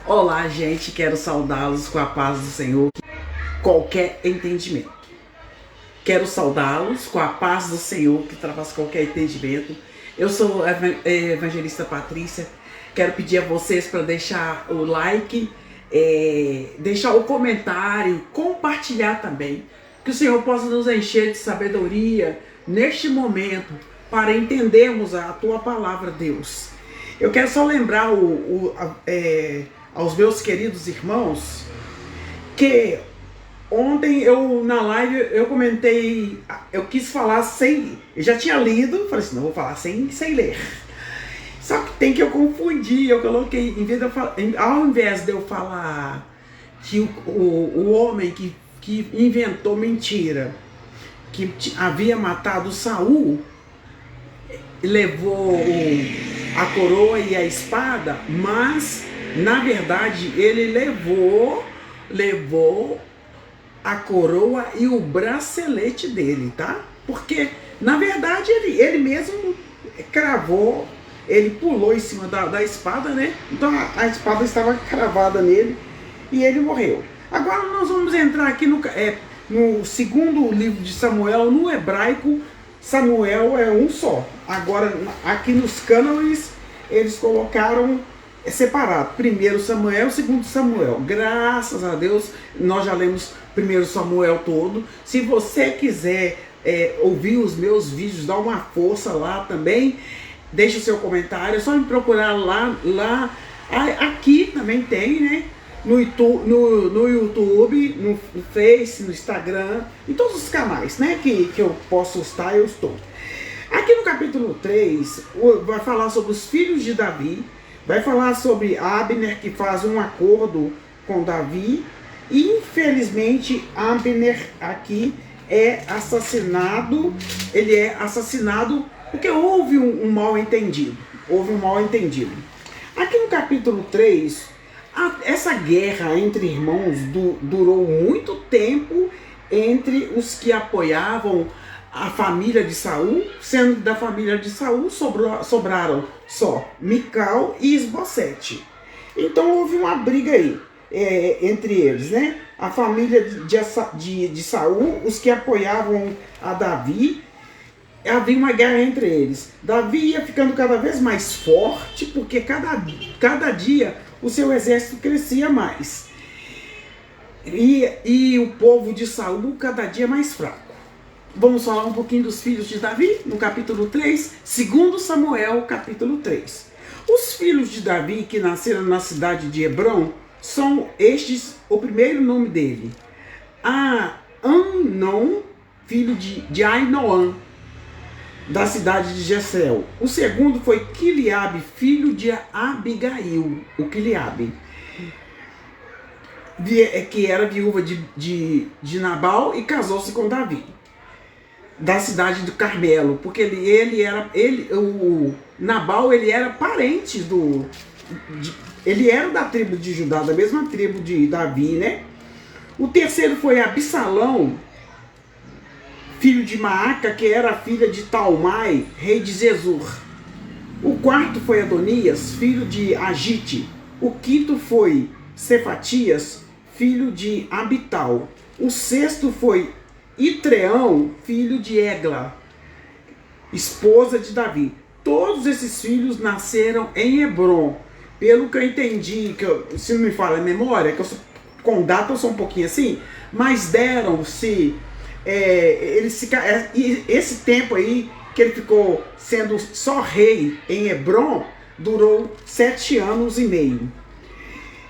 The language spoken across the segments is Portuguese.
Olá, gente, quero saudá-los com a paz do Senhor, qualquer entendimento. Quero saudá-los com a paz do Senhor, que ultrapassa qualquer entendimento. Eu sou a evangelista Patrícia. Quero pedir a vocês para deixar o like, deixar o comentário, compartilhar também. Que o Senhor possa nos encher de sabedoria neste momento para entendermos a Tua palavra, Deus. Eu quero só lembrar aos meus queridos irmãos que ontem na live eu comentei, eu quis falar eu já tinha lido, falei assim, não vou falar sem ler. Só que tem que eu confundi, eu coloquei, ao invés de eu falar que o homem que inventou mentira, que havia matado Saul, levou a coroa e a espada, mas na verdade ele levou a coroa e o bracelete dele, tá? Porque na verdade ele mesmo cravou, ele pulou em cima da espada, né? Então a espada estava cravada nele e ele morreu. Agora nós vamos entrar aqui no segundo livro de Samuel. No hebraico, Samuel é um só. Agora aqui nos cânones eles colocaram separado, primeiro Samuel, segundo Samuel. Graças a Deus nós já lemos primeiro Samuel todo. Se você quiser ouvir os meus vídeos, dá uma força lá também, deixa o seu comentário, é só me procurar lá. Aqui também tem, né? No YouTube, no Face, no Instagram, em todos os canais, né? Que eu posso estar, eu estou. Aqui no capítulo 3, vai falar sobre os filhos de Davi, vai falar sobre Abner, que faz um acordo com Davi, e infelizmente Abner aqui é assassinado, ele é assassinado porque houve um mal entendido, Aqui no capítulo 3, essa guerra entre irmãos durou muito tempo entre os que apoiavam a família de Saul, sendo que da família de Saul sobraram só Mical e Isbosete. Então houve uma briga aí entre eles, né? A família de Saul, os que apoiavam a Davi, havia uma guerra entre eles. Davi ia ficando cada vez mais forte, porque cada dia o seu exército crescia mais. E o povo de Saul cada dia mais fraco. Vamos falar um pouquinho dos filhos de Davi, no capítulo 3, segundo Samuel, capítulo 3. Os filhos de Davi que nasceram na cidade de Hebron são estes, o primeiro nome dele: Amnon, filho de Ainoam, da cidade de Jessel. O segundo foi Quiliabe, filho de Abigail, o Quiliabe, que era viúva de Nabal e casou-se com Davi, da cidade do Carmelo, porque Nabal ele era parente ele era da tribo de Judá, da mesma tribo de Davi, né? O terceiro foi Absalão, filho de Maaca, que era filha de Talmai, rei de Zezur. O quarto foi Adonias, filho de Agite. O quinto foi Cefatias, filho de Abital. O sexto foi Itreão, filho de Egla, esposa de Davi. Todos esses filhos nasceram em Hebron. Pelo que eu entendi, se não me falha a memória, que com data eu sou um pouquinho assim, mas deram-se esse tempo aí que ele ficou sendo só rei em Hebron, durou 7 anos e meio.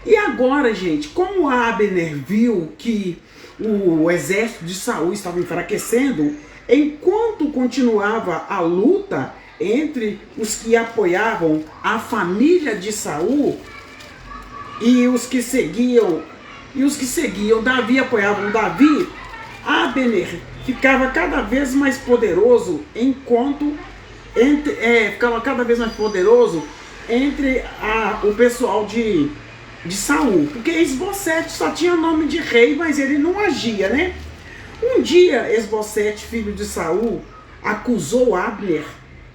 E agora, gente, como Abner viu que o exército de Saul estava enfraquecendo, enquanto continuava a luta entre os que apoiavam a família de Saul e os que seguiam Davi, apoiavam Davi, Abner ficava cada vez mais poderoso entre o pessoal de Saul, porque Isbosete só tinha nome de rei, mas ele não agia, né? Um dia Isbosete, filho de Saul, acusou Abner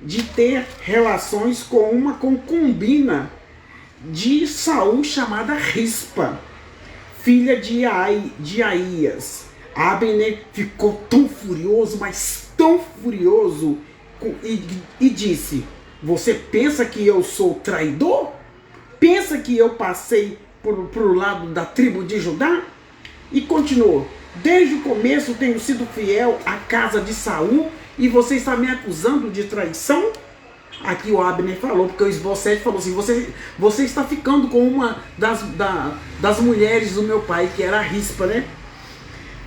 de ter relações com uma concubina de Saul chamada Rispa, filha de Aías. Abner ficou tão furioso, mas tão furioso, e disse: você pensa que eu sou traidor? Pensa que eu passei pro lado da tribo de Judá? E continuou: desde o começo tenho sido fiel à casa de Saul e você está me acusando de traição? Aqui o Abner falou, porque o Isbosete falou assim: você está ficando com uma das mulheres do meu pai, que era a Rispa, né?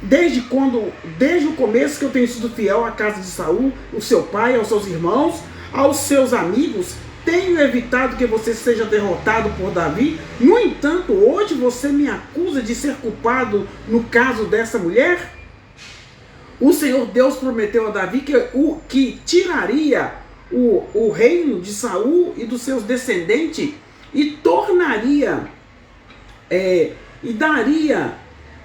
Desde o começo que eu tenho sido fiel à casa de Saul, o seu pai, aos seus irmãos, aos seus amigos, tenho evitado que você seja derrotado por Davi. No entanto, hoje você me acusa de ser culpado no caso dessa mulher? O Senhor Deus prometeu a Davi que tiraria o reino de Saul e dos seus descendentes e tornaria e daria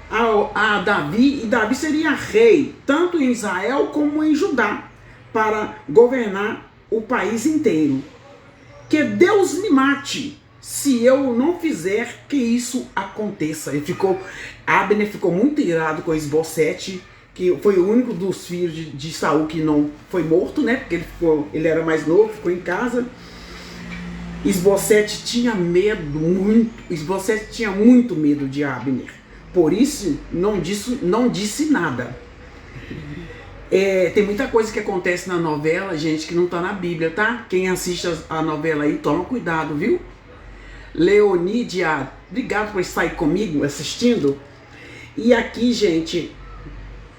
a Davi, e Davi seria rei tanto em Israel como em Judá, para governar o país inteiro. Que Deus me mate se eu não fizer que isso aconteça. Abner ficou muito irado com Isbosete, que foi o único dos filhos de Saul que não foi morto, né? Porque ele era mais novo, ficou em casa. Isbosete tinha muito medo de Abner. Por isso não disse nada. Tem muita coisa que acontece na novela, gente, que não está na Bíblia, tá? Quem assiste a novela aí, toma cuidado, viu? Leonídia, obrigado por estar aí comigo assistindo. E aqui, gente,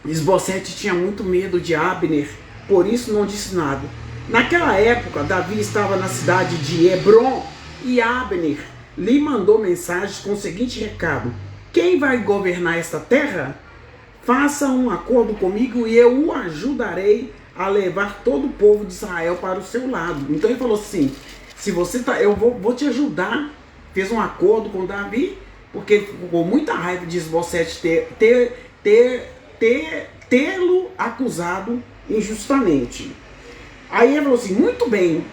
Isbosete tinha muito medo de Abner, por isso não disse nada. Naquela época, Davi estava na cidade de Hebron e Abner lhe mandou mensagens com o seguinte recado: quem vai governar esta terra? Faça um acordo comigo e eu o ajudarei a levar todo o povo de Israel para o seu lado. Então ele falou assim: se você eu vou te ajudar. Fez um acordo com Davi, porque ele ficou com muita raiva de Isbosete tê-lo acusado injustamente. Aí ele falou assim: muito bem,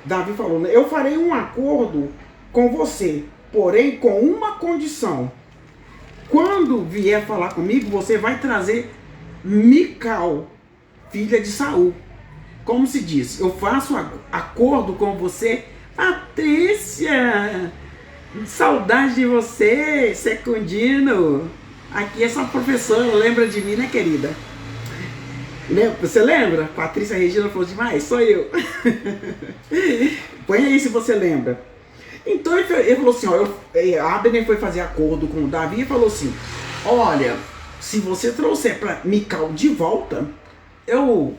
Davi falou, né, eu farei um acordo com você, porém com uma condição. Quando vier falar comigo, você vai trazer Mical, filha de Saul. Como se diz, eu faço acordo com você. Patrícia, saudade de você, Secundino. Aqui essa professora lembra de mim, né, querida? Você lembra? Patrícia Regina falou demais, sou eu. Põe aí se você lembra. Então ele falou assim, Abner foi fazer acordo com o Davi e falou assim: olha, se você trouxer para Mical de volta, eu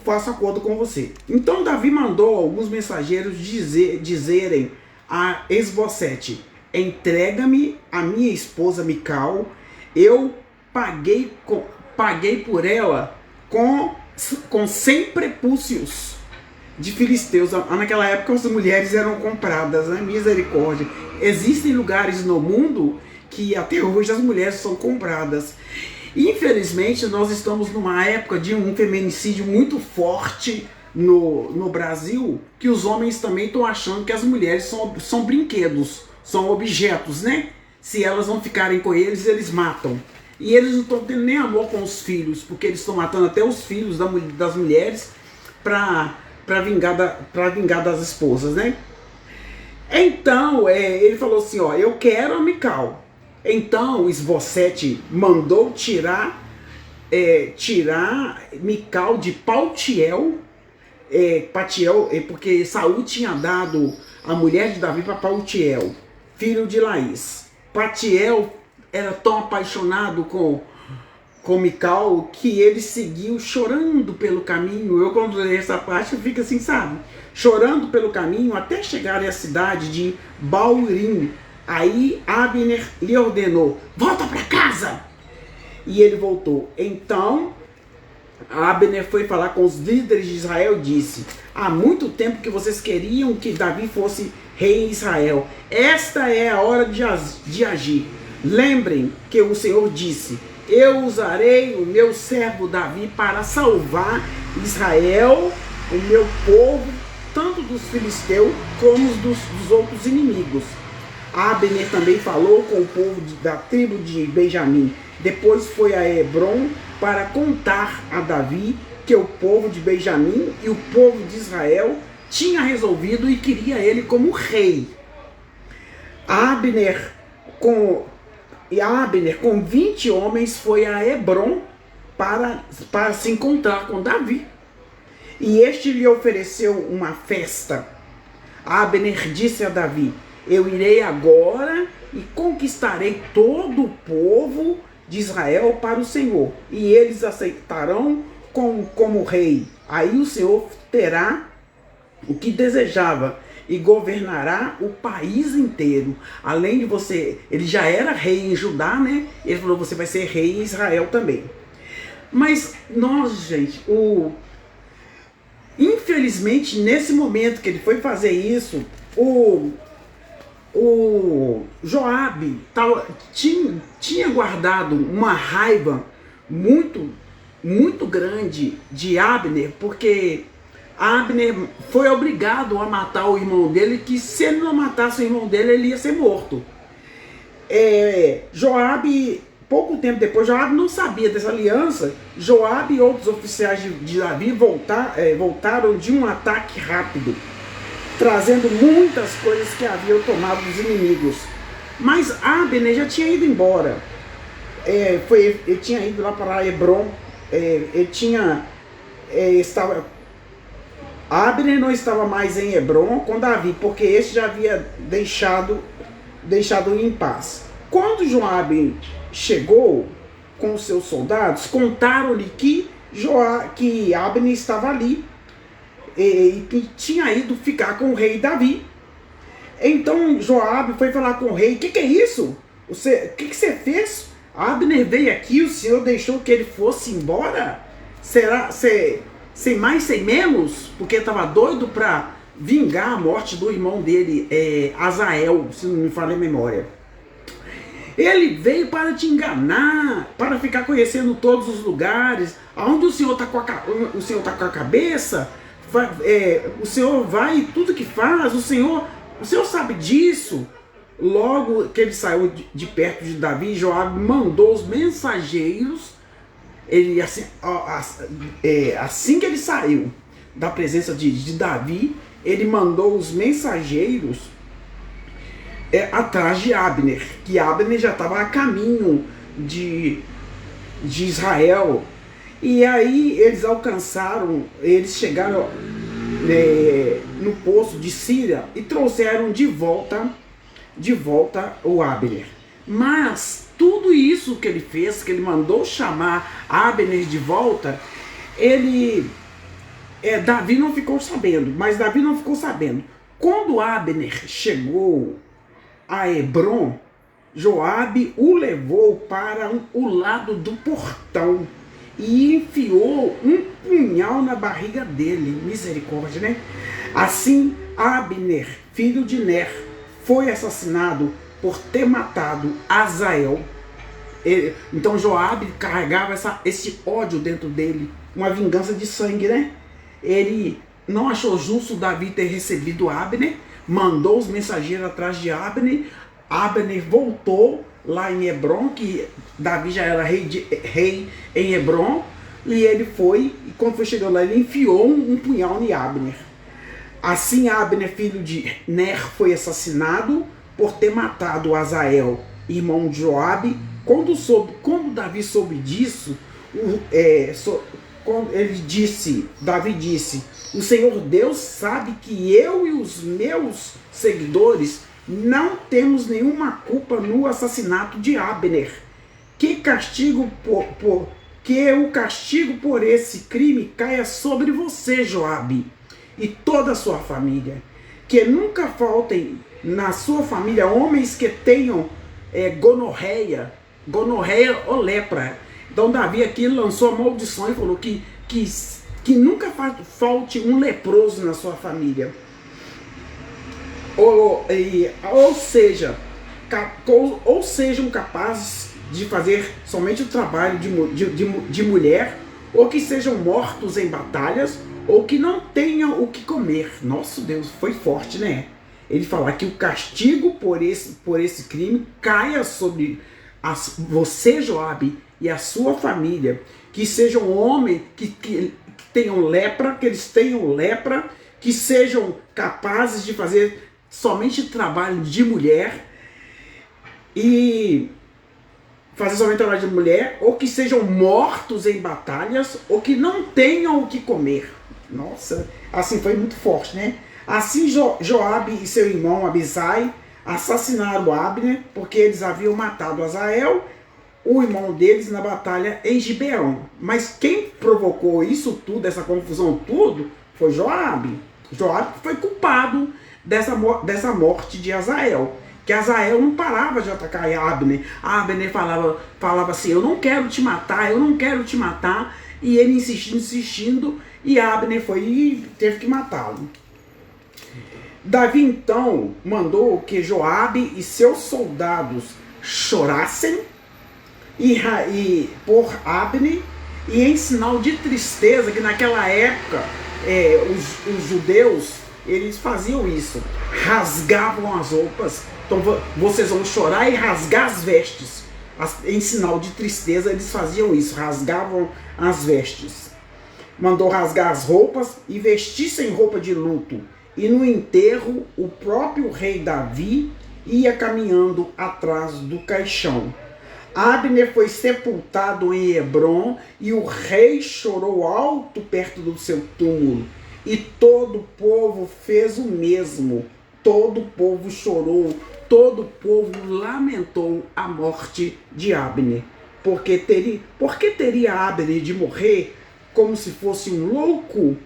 faço acordo com você. Então Davi mandou alguns mensageiros dizerem a Isbosete: entrega-me a minha esposa Mical, eu paguei por ela com 100 prepúcios de filisteus. Naquela época as mulheres eram compradas, né? Misericórdia. Existem lugares no mundo que até hoje as mulheres são compradas. Infelizmente nós estamos numa época de um feminicídio muito forte no Brasil, que os homens também estão achando que as mulheres são brinquedos, são objetos, né? Se elas não ficarem com eles, eles matam. E eles não estão tendo nem amor com os filhos, porque eles estão matando até os filhos das mulheres para vingar das esposas, né? Então, ele falou assim, eu quero a Mical. Então, Isbosete mandou tirar Mical de Paltiel, porque Saul tinha dado a mulher de Davi para Paltiel, filho de Laís. Paltiel era tão apaixonado com Mical que ele seguiu chorando pelo caminho. Eu, quando leio essa parte, eu fico assim, sabe? Chorando pelo caminho até chegarem à cidade de Baurim. Aí Abner lhe ordenou: volta para casa! E ele voltou. Então Abner foi falar com os líderes de Israel e disse: há muito tempo que vocês queriam que Davi fosse rei em Israel. Esta é a hora de agir. Lembrem que o Senhor disse: eu usarei o meu servo Davi para salvar Israel, o meu povo, tanto dos filisteus como dos outros inimigos. Abner também falou com o povo da tribo de Benjamim. Depois foi a Hebrom para contar a Davi que o povo de Benjamim e o povo de Israel tinha resolvido e queria ele como rei. Abner com 20 homens foi a Hebrom para se encontrar com Davi. E este lhe ofereceu uma festa. Abner disse a Davi: eu irei agora e conquistarei todo o povo de Israel para o Senhor, e eles aceitarão como rei. Aí o Senhor terá o que desejava e governará o país inteiro. Além de você, ele já era rei em Judá, né? Ele falou: você vai ser rei em Israel também. Mas nós, gente, infelizmente, nesse momento que ele foi fazer isso, o Joabe tinha guardado uma raiva muito, muito grande de Abner, porque Abner foi obrigado a matar o irmão dele, que se ele não matasse o irmão dele, ele ia ser morto. Joabe, pouco tempo depois, Joabe não sabia dessa aliança. Joabe e outros oficiais de Davi voltaram de um ataque rápido, trazendo muitas coisas que haviam tomado dos inimigos. Mas Abner já tinha ido embora. Ele tinha ido lá para Hebrom. Abner não estava mais em Hebrom com Davi, porque este já havia deixado em paz. Quando Joabe chegou com os seus soldados, contaram-lhe que Abner estava ali e tinha ido ficar com o rei Davi. Então Joabe foi falar com o rei: o que é isso? O que você fez? Abner veio aqui, o senhor deixou que ele fosse embora? Será sem mais, sem menos? Porque estava doido para vingar a morte do irmão dele, Azael, se não me falha a memória. Ele veio para te enganar, para ficar conhecendo todos os lugares. Aonde o senhor está com a cabeça, o senhor vai, tudo que faz, o senhor sabe disso. Logo que ele saiu de perto de Davi, Joabe mandou os mensageiros. Assim que ele saiu da presença de Davi, ele mandou os mensageiros atrás de Abner, que Abner já estava a caminho de Israel. E aí eles chegaram no poço de Síria e trouxeram de volta o Abner. Mas tudo isso que ele fez, que ele mandou chamar Abner de volta, Davi não ficou sabendo. Mas Davi não ficou sabendo. Quando Abner chegou a Hebrom, Joabe o levou para o lado do portão e enfiou um punhal na barriga dele. Misericórdia, né? Assim, Abner, filho de Ner, foi assassinado por ter matado Azael. Então Joabe carregava esse ódio dentro dele, uma vingança de sangue, né? Ele não achou justo Davi ter recebido Abner, mandou os mensageiros atrás de Abner. Abner voltou lá em Hebrom, que Davi já era rei em Hebrom, e ele foi, e quando foi chegando lá, ele enfiou um punhal em Abner. Assim, Abner, filho de Ner, foi assassinado por ter matado Azael, irmão de Joabe. Quando Davi soube disso, Davi disse: o Senhor Deus sabe que eu e os meus seguidores não temos nenhuma culpa no assassinato de Abner. Que o castigo por esse crime caia sobre você, Joabe, e toda a sua família. Que nunca faltem na sua família homens que tenham gonorreia ou lepra. Então Davi aqui lançou a maldição e falou que nunca falte um leproso na sua família. Ou sejam capazes de fazer somente o trabalho de mulher, ou que sejam mortos em batalhas, ou que não tenham o que comer. Nosso Deus, foi forte, né? Ele fala que o castigo por esse crime caia sobre você, Joabe, e a sua família. Que sejam homens que tenham lepra, que eles tenham lepra, que sejam capazes de fazer somente trabalho de mulher e fazer somente trabalho de mulher, ou que sejam mortos em batalhas, ou que não tenham o que comer. Nossa, assim foi muito forte, né? Assim Joabe e seu irmão Abisai assassinaram Abner, porque eles haviam matado Asael, o irmão deles, na batalha em Gibeão. Mas quem provocou isso tudo, essa confusão tudo, foi Joabe. Joabe foi culpado dessa morte de Asael. Que Asael não parava de atacar Abner. Abner falava assim, eu não quero te matar, eu não quero te matar. E ele insistindo, e Abner foi e teve que matá-lo. Davi então mandou que Joabe e seus soldados chorassem por Abner, e em sinal de tristeza, que naquela época os judeus, eles faziam isso, rasgavam as roupas. Então vocês vão chorar e rasgar as vestes. Em sinal de tristeza eles faziam isso, rasgavam as vestes. Mandou rasgar as roupas e vestissem roupa de luto. E no enterro o próprio rei Davi ia caminhando atrás do caixão. Abner foi sepultado em Hebrom, e o rei chorou alto perto do seu túmulo. E todo o povo fez o mesmo. Todo o povo chorou, todo o povo lamentou a morte de Abner. Por que teria Abner de morrer como se fosse um louco?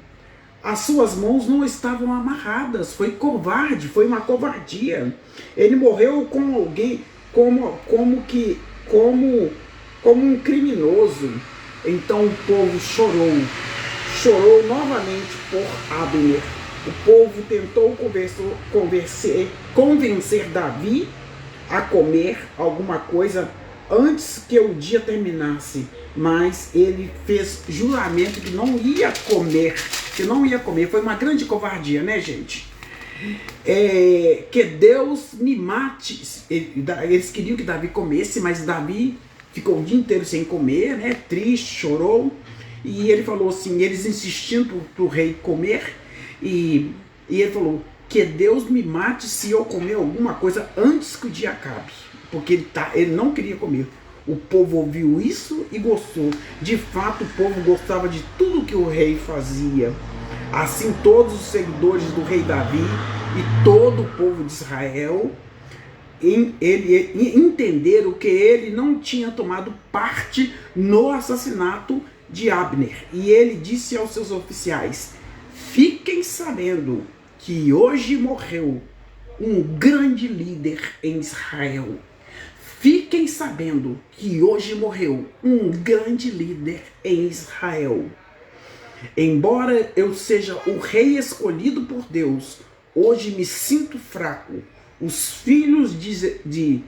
As suas mãos não estavam amarradas, foi covarde, foi uma covardia. Ele morreu com alguém, como um criminoso. Então o povo chorou novamente por Abner. O povo tentou convencer Davi a comer alguma coisa antes que o dia terminasse, mas ele fez juramento que não ia comer, Foi uma grande covardia, né, gente? Que Deus me mate. Eles queriam que Davi comesse, mas Davi ficou o dia inteiro sem comer, né? Triste, chorou. E ele falou assim, eles insistindo para o rei comer, e ele falou, que Deus me mate se eu comer alguma coisa antes que o dia acabe. Porque ele não queria comer. O povo ouviu isso e gostou. De fato, o povo gostava de tudo que o rei fazia. Assim, todos os seguidores do rei Davi e todo o povo de Israel entenderam que ele não tinha tomado parte no assassinato de Abner. E ele disse aos seus oficiais, fiquem sabendo que hoje morreu um grande líder em Israel. Fiquem sabendo que hoje morreu um grande líder em Israel. Embora eu seja o rei escolhido por Deus, hoje me sinto fraco. Os filhos de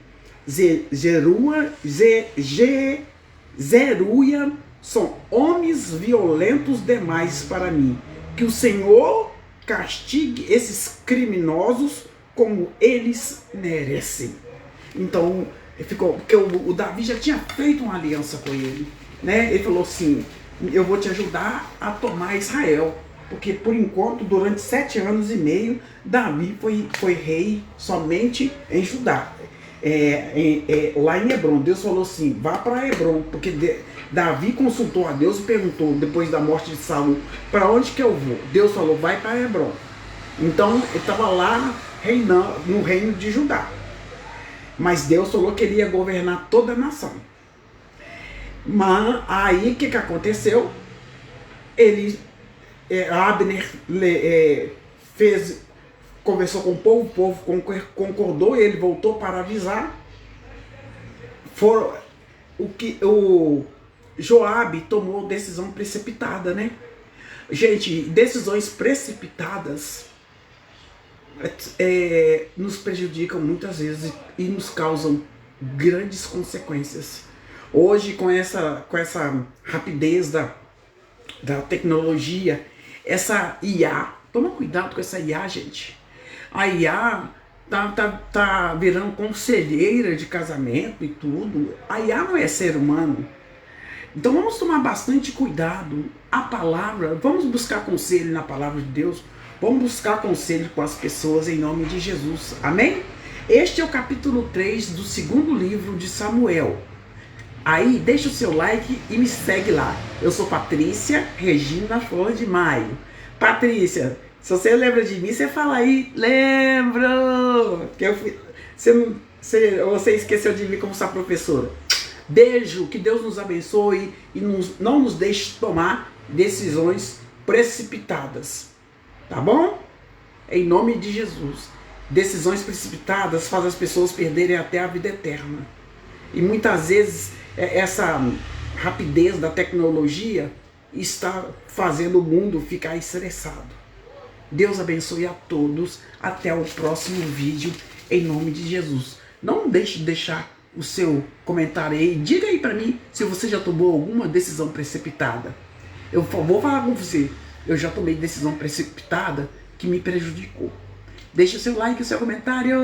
Zeruia são homens violentos demais para mim. Que o Senhor castigue esses criminosos como eles merecem. Então, porque o Davi já tinha feito uma aliança com ele, né? Ele falou assim, eu vou te ajudar a tomar Israel, porque por enquanto, durante 7 anos e meio, Davi foi rei somente em Judá, lá em Hebrom. Deus falou assim, vá para Hebrom, porque Davi consultou a Deus e perguntou, depois da morte de Saul, para onde que eu vou? Deus falou, vai para Hebrom. Então ele estava lá reinando no reino de Judá. Mas Deus falou que ele ia governar toda a nação. Mas aí o que aconteceu? Abner conversou com o povo concordou, e ele voltou para avisar. O Joabe tomou decisão precipitada, né? Gente, decisões precipitadas nos prejudicam muitas vezes e nos causam grandes consequências. Hoje, com essa rapidez da tecnologia, essa IA. Toma cuidado com essa IA, gente. A IA tá virando conselheira de casamento e tudo. A IA não é ser humano. Então vamos tomar bastante cuidado. A palavra, vamos buscar conselho na palavra de Deus. Vamos buscar conselho com as pessoas em nome de Jesus. Amém? Este é o capítulo 3 do segundo livro de Samuel. Aí deixa o seu like e me segue lá. Eu sou Patrícia Regina Flor de Maio. Patrícia, se você lembra de mim, você fala aí, lembro! Que eu fui, você esqueceu de mim como sua professora. Beijo, que Deus nos abençoe e não nos deixe tomar decisões precipitadas. Tá bom? Em nome de Jesus. Decisões precipitadas fazem as pessoas perderem até a vida eterna. E muitas vezes essa rapidez da tecnologia está fazendo o mundo ficar estressado. Deus abençoe a todos. Até o próximo vídeo, em nome de Jesus. Não deixe de deixar o seu comentário aí. Diga aí pra mim se você já tomou alguma decisão precipitada. Eu vou falar com você. Eu já tomei decisão precipitada que me prejudicou. Deixe o seu like e o seu comentário.